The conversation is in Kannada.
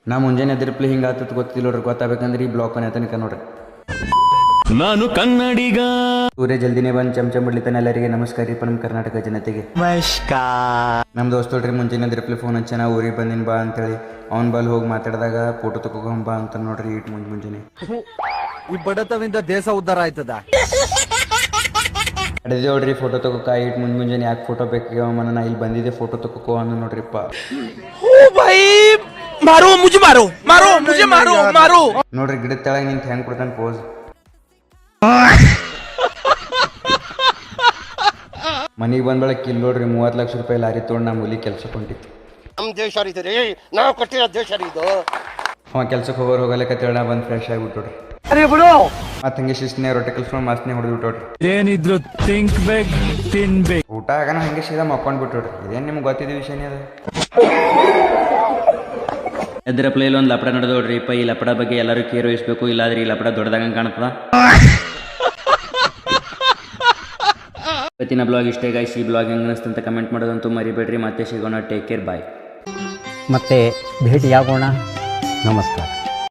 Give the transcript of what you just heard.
ನಾ ಮುಂಜಾನೆ ಎದ್ರಪ್ಲೆ ಹಿಂಗೆ ಆತತ್ ಗೊತ್ತಿಲ್ಲ ನೋಡ್ರಿ. ಗೊತ್ತಾಗಬೇಕಂದ್ರೆ ಈ ಬ್ಲಾಕ್ ತನಕ ನೋಡ್ರಿ. ನಾನು ಕನ್ನಡಿಗ. ಸೂರ್ಯ ಜಲ್ದಿನೇ ಬಂದು ಚಮಚ ಬಿಡ್ಲಿತಾನೆ. ಎಲ್ಲರಿಗೆ ನಮಸ್ಕಾರ ರೀ ನಮ್ಮ ಕರ್ನಾಟಕ ಜನತೆಗೆ. ನಮ್ಮ ದೋಸ್ತ ನೋಡ್ರಿ ಮುಂಜಾನೆ ಎದ್ರಪ್ಲೆ ಫೋನ್ ಹಚ್ಚ ನಾ ಊರಿಗೆ ಬಂದಿನ ಬಾ ಅಂತೇಳಿ. ಅವ್ನ ಬಲ್ ಹೋಗಿ ಮಾತಾಡಿದಾಗ ಫೋಟೋ ತಗೊಂಬಾ ಅಂತ ನೋಡ್ರಿ. ಇಟ್ ಮುಂಜಾನೆ ಈ ಬಡತವಿಂದ ದೇಶ ಉದ್ಧಾರ ಆಯ್ತದ. ಅಡದೆ ನೋಡ್ರಿ ಫೋಟೋ ತಗೋಕ. ಇಟ್ ಮುಂಜಾನೆ ಯಾಕೆ ಫೋಟೋ ಬೇಕು ಮನ ನಾ ಇಲ್ಲಿ ಬಂದಿದ್ದೆ ಫೋಟೋ ತಗೋಕೋ ಅಂದ ನೋಡ್ರಿಪ್ಪ. ನೋಡ್ರಿ ಗಿಡದ ತೆಳಗೆ ನಿಂತ ಹೆಂಗ್ ಕೊಡ್ತಾನೆ ಪೋಸ್. ಮನಿಗೆ ಬಂದ ಬೆಳಗ್ಗೆ ಕಿಲ್ ನೋಡ್ರಿ 30 ಲಕ್ಷ ರೂಪಾಯಿ ಲಾರಿ ತೊಗೊಂಡು ನಮ್ಮ ಹುಲಿ ಕೆಲ್ಸಕ್ಕೆ ಹೊಂಟಿತ್ತು. ನಮ್ಮ ದೇಶ ರೀ ನಾವು ಕಟ್ಟಿರೋ ದೇಶ ಇದು. ಅವ ಕೆಲ್ಸಕ್ಕೆ ಹೋಗಲಕ್ಕತ್ತೇಳ ನಾ ಬಂದು ಫ್ರೆಶ್ ಆಗಿಬಿಟ್ಟೋಡ್ರಿ. ಮತ್ತೆ ಹಂಗೆ ಶಿಸ್ನೇ ರೊಟ್ಟೆ ಕಲ್ಸ್ಕೊಂಡು ಮಾಸ್ನೇ ಹೊಡೆದು ಬಿಟ್ಟೋಡ್ರಿ. ಏನಿದ್ರು ಥಿಂಕ್ ಬೇಕ್ ತಿನ್ಬೇಕು. ಊಟ ಆಗನ ಹಂಗೆ ಸೀದಾ ಮಕ್ಕೊಂಡು ಬಿಟ್ಟೋಡ್ರಿ. ಇದೇನು ನಿಮ್ಗೆ ಗೊತ್ತಿದ್ದ ವಿಷಯನೇ ಅದು. ಎದ್ರ ಪ್ಲೇಲಿ ಒಂದು ಲಪಡ ನಡೆದೋಡ್ರಿ. ಈ ಲಪಡ ಬಗ್ಗೆ ಎಲ್ಲರೂ ಕೇರ್ ವಹಿಸ್ಬೇಕು. ಇಲ್ಲಾದ್ರೆ ಈ ಲಪಡ ದೊಡ್ಡದಾಗ ಕಾಣ್ತದ. ಇವತ್ತಿನ ಬ್ಲಾಗ್ ಇಷ್ಟೇ ಗೈಸ್. ಈ ಬ್ಲಾಗ್ ಹೆಂಗೆ ಅನಿಸ್ತಂತ ಕಮೆಂಟ್ ಮಾಡೋದಂತೂ ಮರಿಬೇಡ್ರಿ. ಮತ್ತೆ ಸಿಗೋಣ. ಟೇಕ್ ಕೇರ್, ಬಾಯ್. ಮತ್ತೆ ಭೇಟಿಯಾಗೋಣ. ನಮಸ್ಕಾರ.